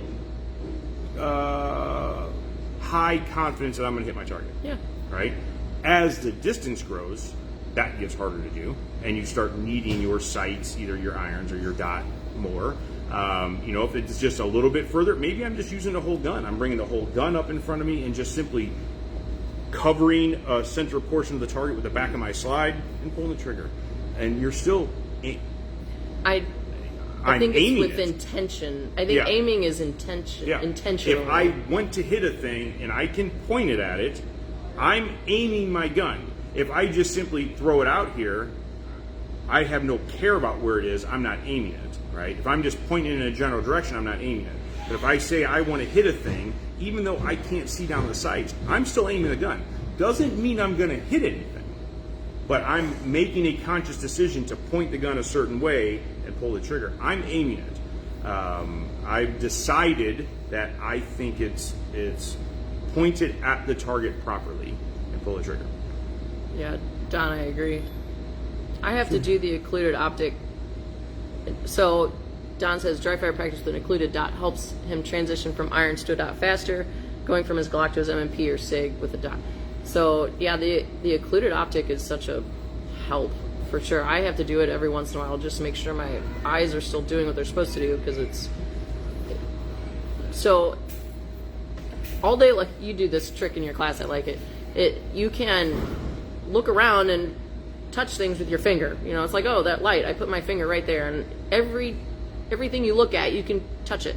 high confidence that I'm going to hit my target. Yeah. Right? As the distance grows, that gets harder to do, and you start needing your sights, either your irons or your dot, more. If it's just a little bit further, maybe I'm just using the whole gun. I'm bringing the whole gun up in front of me and just simply covering a center portion of the target with the back of my slide and pulling the trigger. And you're still... I I'm think it's aiming with it. intention. I think Yeah. aiming is intentional. If I want to hit a thing and I can point it at it, I'm aiming my gun. If I just simply throw it out here, I have no care about where it is. I'm not aiming it, right? If I'm just pointing in a general direction, I'm not aiming it. But if I say I want to hit a thing, even though I can't see down the sights, I'm still aiming the gun. Doesn't mean I'm going to hit anything. But I'm making a conscious decision to point the gun a certain way and pull the trigger. I'm aiming it. I've decided that I think it's pointed at the target properly and pull the trigger. Yeah, Don, I agree. I have to do the occluded optic. So Don says dry fire practice with an occluded dot helps him transition from irons to a dot faster, going from his Glock to his M&P or SIG with a dot. So yeah, the occluded optic is such a help for sure. I have to do it every once in a while just to make sure my eyes are still doing what they're supposed to do, because it's so all day. Like, you do this trick in your class, I like it. You can look around and touch things with your finger. You know, it's like, oh, that light, I put my finger right there, and everything you look at, you can touch it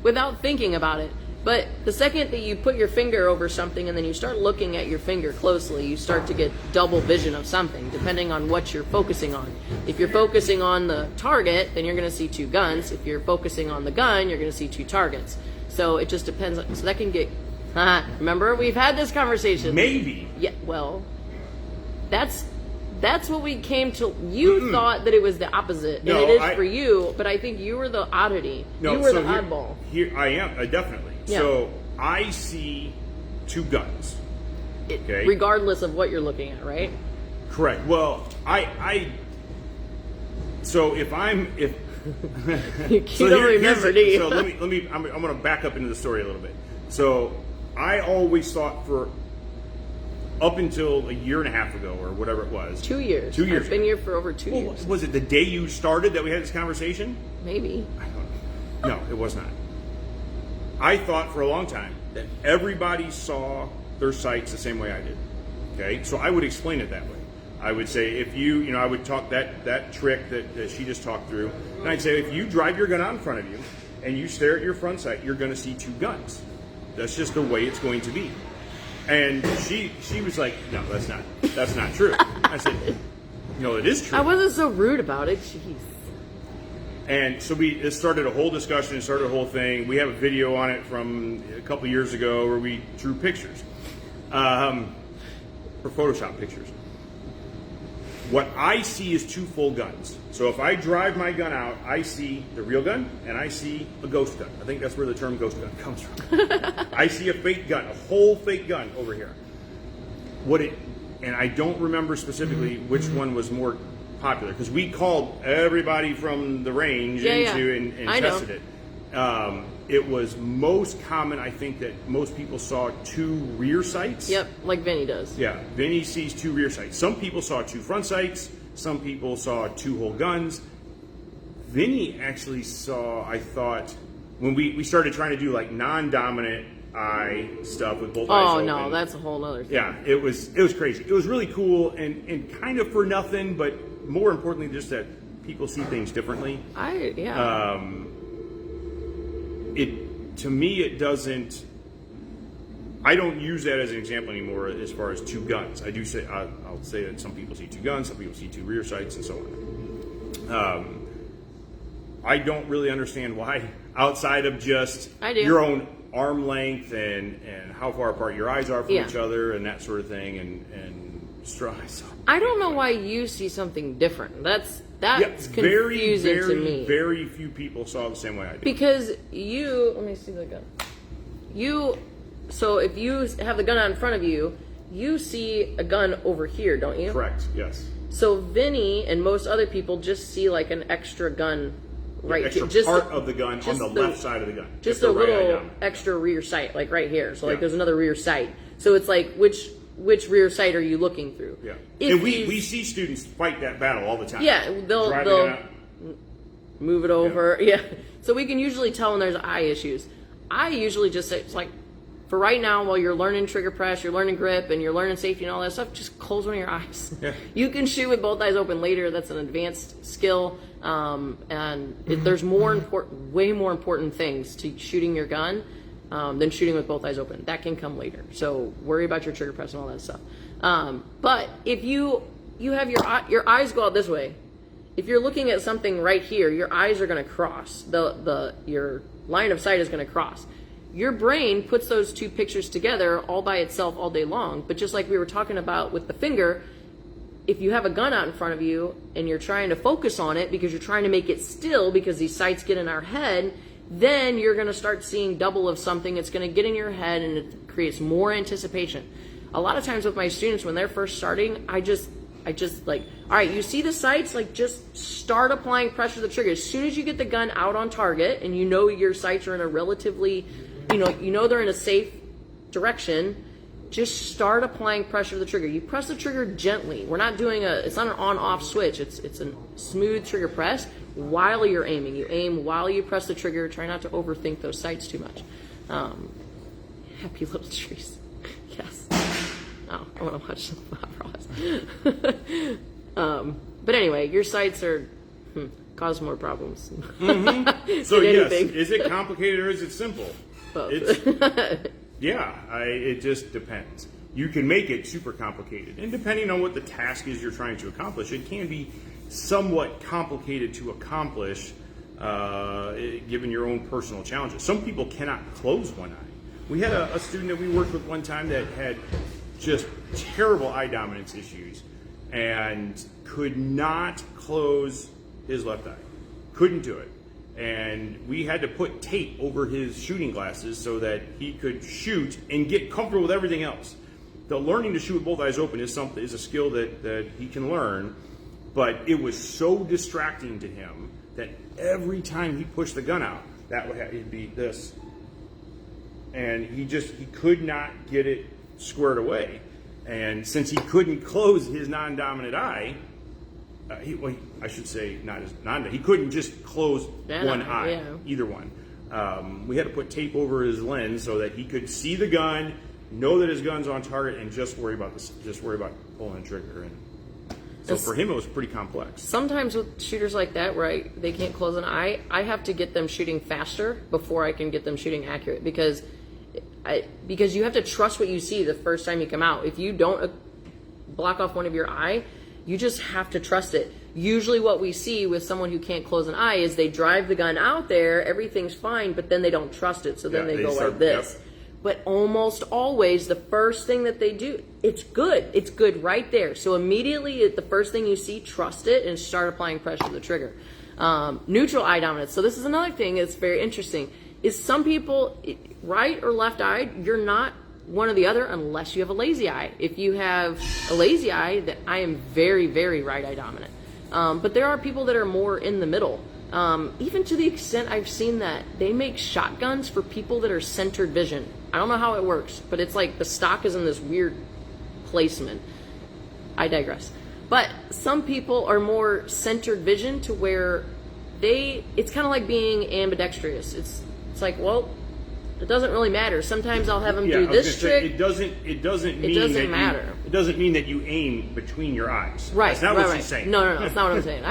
without thinking about it. But the second that you put your finger over something and then you start looking at your finger closely, you start to get double vision of something, depending on what you're focusing on. If you're focusing on the target, then you're going to see two guns. If you're focusing on the gun, you're going to see two targets. So it just depends. So that can get... remember, we've had this conversation. Maybe. Yeah, well, that's what we came to. You thought that it was the opposite, No, and it is I- for you, but I think you were the oddity. No, you were so the oddball. Here I am, definitely. Yeah. So I see two guns. Okay. Regardless of what you're looking at, right? Correct. Well, so if You so don't here- remember, do you? So let me. I'm going to back up into the story a little bit. So I always thought for up until a year and a half ago or whatever it was. 2 years. 2 years I've been ago. here for over 2 Well, years. was it the day you started that we had this conversation? Maybe. I don't know. No, it was not. I thought for a long time that everybody saw their sights the same way I did. Okay, so I would explain it that way. I would say if I would talk that trick that she just talked through, and I'd say if you drive your gun out in front of you and you stare at your front sight, you're going to see two guns. That's just the way it's going to be. And she was like, no, that's not true. I said, no, it is true. I wasn't so rude about it. Jeez. And so it started a whole discussion, it started a whole thing. We have a video on it from a couple years ago where we drew pictures, or Photoshop pictures. What I see is two full guns. So if I drive my gun out, I see the real gun and I see a ghost gun. I think that's where the term ghost gun comes from. I see a fake gun, a whole fake gun over here. And I don't remember specifically which one was more popular, because we called everybody from the range into and I tested it. It was most common, I think, that most people saw two rear sights. Yep, like Vinny does. Yeah, Vinny sees two rear sights. Some people saw two front sights. Some people saw two whole guns. Vinny actually saw, I thought, when we started trying to do like non-dominant eye stuff with both eyes Oh open. no, that's a whole other thing. Yeah, it was crazy. It was really cool and kind of for nothing, but more importantly, just that people see things differently. To me, it doesn't. I don't use that as an example anymore as far as two guns. I do say I'll say that some people see two guns, some people see two rear sights, and so on. I don't really understand why, outside of just I do. your own arm length and how far apart your eyes are from each other and that sort of thing, and strong. I don't know why you see something different. That's very, confusing very, to me. very few people saw it the same way I do. Because let me see the gun. So if you have the gun out in front of you, you see a gun over here, don't you? Correct. Yes. So Vinny and most other people just see like an extra gun right extra here. Just part of the gun on the left side of the gun. Just the a right eye little down. extra rear sight, like right here. So like Yeah. there's another rear sight. So it's like which rear sight are you looking through? Yeah. If And we he's- see students fight that battle all the time. Yeah, they'll Drive the gun out. move it over. Yeah. So we can usually tell when there's eye issues. I usually just say, it's like, for right now, while you're learning trigger press, you're learning grip, and you're learning safety and all that stuff, just close one of your eyes. Yeah. You can shoot with both eyes open later. That's an advanced skill. There's way more important things to shooting your gun than shooting with both eyes open. That can come later. So worry about your trigger press and all that stuff. But if you have your eyes go out this way, if you're looking at something right here, your eyes are going to cross. Your line of sight is going to cross. Your brain puts those two pictures together all by itself all day long. But just like we were talking about with the finger, if you have a gun out in front of you and you're trying to focus on it because you're trying to make it still because these sights get in our head, then you're going to start seeing double of something. It's going to get in your head and it creates more anticipation. A lot of times with my students, when they're first starting, I just like, all right, you see the sights, like just start applying pressure to the trigger. As soon as you get the gun out on target and you know your sights are in a relatively, you know they're in a safe direction, just start applying pressure to the trigger. You press the trigger gently. We're not doing it's not an on-off switch. It's a smooth trigger press while you're aiming. You aim while you press the trigger. Try not to overthink those sights too much. Happy little trees. Yes. Oh, I want to watch the Bob Ross. But anyway, your sights are cause more problems. So than yes, anything. is it complicated or is it simple? Both. It just depends. You can make it super complicated, and depending on what the task is you're trying to accomplish, it can be somewhat complicated to accomplish, given your own personal challenges. Some people cannot close one eye. We had a student that we worked with one time that had just terrible eye dominance issues and could not close his left eye. Couldn't do it. And we had to put tape over his shooting glasses so that he could shoot and get comfortable with everything else. The learning to shoot with both eyes open is a skill that he can learn, but it was so distracting to him that every time he pushed the gun out, it'd be this. And he could not get it squared away. And since he couldn't close his non-dominant eye, I should say not his non-dominant, he couldn't just close one eye, either one. We had to put tape over his lens so that he could see the gun, know that his gun's on target, and just worry about pulling the trigger. And so for him, it was pretty complex. Sometimes with shooters like that, where they can't close an eye, I have to get them shooting faster before I can get them shooting accurate, because you have to trust what you see the first time you come out. If you don't block off one of your eye, you just have to trust it. Usually what we see with someone who can't close an eye is they drive the gun out there, everything's fine, but then they don't trust it, so then they go like this. Yep. But almost always the first thing that they do, it's good. It's good right there. So immediately, the first thing you see, trust it and start applying pressure to the trigger. Neutral eye dominance. So this is another thing that's very interesting. Is some people, right or left-eyed, you're not one or the other unless you have a lazy eye. If you have a lazy eye, that I am very, very right eye dominant. But there are people that are more in the middle. Even to the extent I've seen that they make shotguns for people that are centered vision. I don't know how it works, but it's like the stock is in this weird placement. I digress. But some people are more centered vision to where it's kind of like being ambidextrous. It's like, well, it doesn't really matter. Sometimes I'll have them do this trick. It doesn't mean that you aim between your eyes. Right. That's not what she's saying. No, that's not what I'm saying.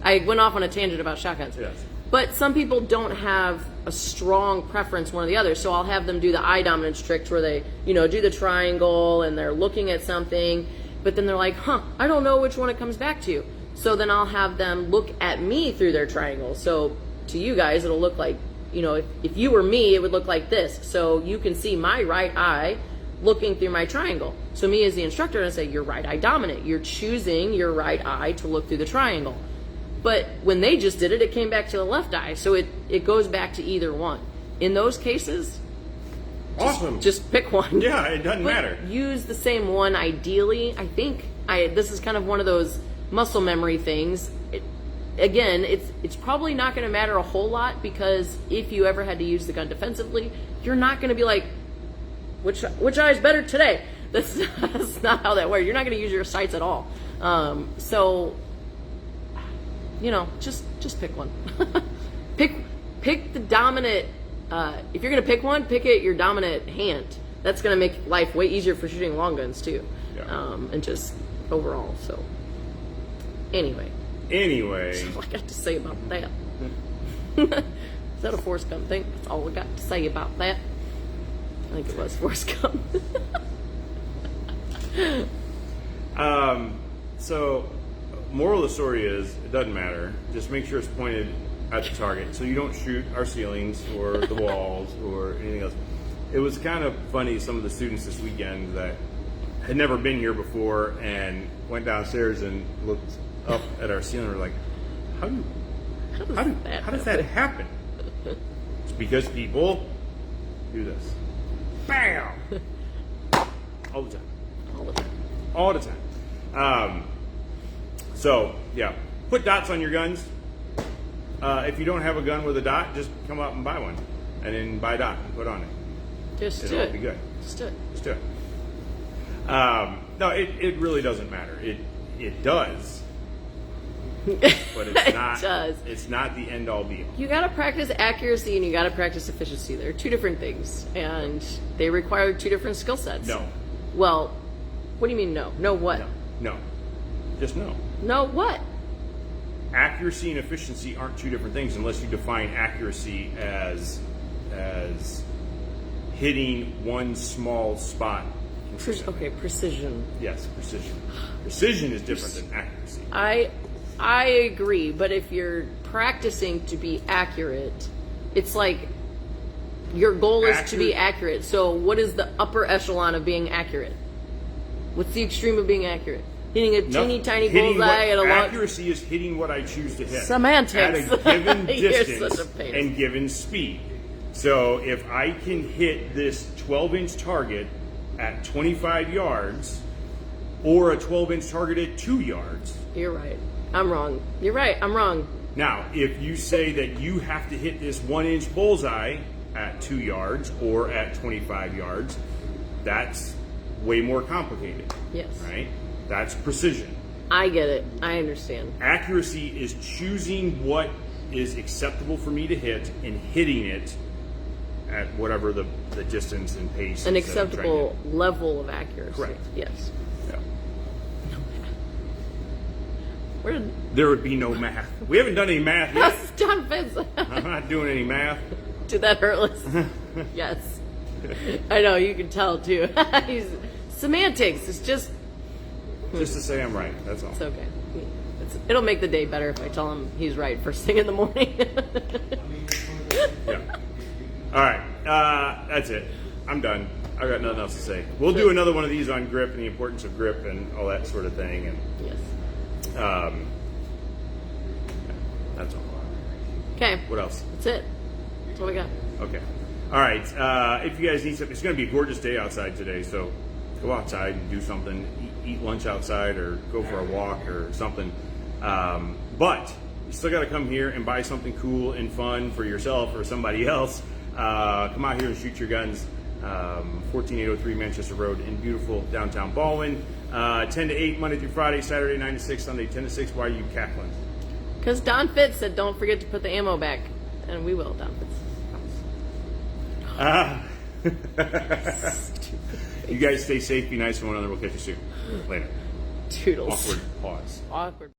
I went off on a tangent about shotguns. Yes. But some people don't have a strong preference one or the other, so I'll have them do the eye dominance tricks where they, do the triangle and they're looking at something, but then they're like, I don't know which one it comes back to. So then I'll have them look at me through their triangle. So to you guys, it'll look like, if you were me, it would look like this. So you can see my right eye looking through my triangle. So me as the instructor, I say, you're right eye dominant. You're choosing your right eye to look through the triangle. But when they just did it, it came back to the left eye. So it goes back to either one. In those cases, awesome. Just pick one. Yeah, it doesn't matter. Use the same one ideally. I think this is kind of one of those muscle memory things. Again, it's probably not going to matter a whole lot, because if you ever had to use the gun defensively, you're not going to be like, which eye is better today? That's not how that works. You're not going to use your sights at all. So, just pick one. pick the dominant. If you're going to pick one, pick your dominant hand. That's going to make life way easier for shooting long guns too, and just overall. So, anyway. That's all I got to say about that. Is that a Forrest Gump thing? That's all I got to say about that. I think it was Forrest Gump. So, moral of the story is, it doesn't matter. Just make sure it's pointed at the target, so you don't shoot our ceilings or the walls or anything else. It was kind of funny, some of the students this weekend that had never been here before and went downstairs and looked up at our ceiling and were like, how does that happen? It's because people do this. Bam! All the time. All the time. So, yeah. Put dots on your guns. If you don't have a gun with a dot, just come out and buy one. And then buy a dot and put on it. Just do It'll it. be good. Just do it. Just do it. No, it really doesn't matter. It does, but it's It not. does. It's not the end all be all. You got to practice accuracy and you got to practice efficiency. They're two different things, and they require two different skill sets. No, Well, what do you mean no? No what? no, just no. No what? Accuracy and efficiency aren't two different things unless you define accuracy as hitting one small spot. Okay, precision. Yes, precision. Precision is different than accuracy. I agree, but if you're practicing to be accurate, it's like your goal is to be accurate. So what is the upper echelon of being accurate? What's the extreme of being accurate? Hitting a teeny tiny bullseye at a long... Accuracy is hitting what I choose to hit. Semantics. At a given You're distance such a pain. and given speed. So if I can hit this 12-inch target at 25 yards or a 12-inch target at 2 yards. You're right. I'm wrong. You're right. I'm wrong. Now, if you say that you have to hit this 1-inch bullseye at 2 yards or at 25 yards, that's way more complicated. Yes. Right? That's precision. I get it. I understand. Accuracy is choosing what is acceptable for me to hit and hitting it at whatever the distance and pace. An is that I'm trying to acceptable level of accuracy. Correct. Yes. hit. Yeah. Where did... There would be no math. We haven't done any math yet. That's John Fitz. I'm not doing any math. Did that hurtless? Yes. I know, you can tell too. He's semantics. It's just, Just to say I'm right. That's all. it's okay. It'll make the day better if I tell him he's right first thing in the morning. Yeah. All right. That's it. I'm done. I've got nothing else to say. We'll do another one of these on grip and the importance of grip and all that sort of thing. And Yes. that's all. Okay. What else? That's it. That's all we got. Okay. All right. If you guys need something, it's going to be a gorgeous day outside today. So go outside and do something. Eat lunch outside or go for a walk or something. But you still got to come here and buy something cool and fun for yourself or somebody else. Come out here and shoot your guns. 14803 Manchester Road in beautiful downtown Baldwin. 10 to 8 Monday through Friday, Saturday 9 to 6, Sunday 10 to 6. Why are you cackling? Because Don Fitz said don't forget to put the ammo back. And we will, Don Fitz. You guys stay safe, be nice to one another. We'll catch you soon. Later. Toodles. Awkward pause. Awkward.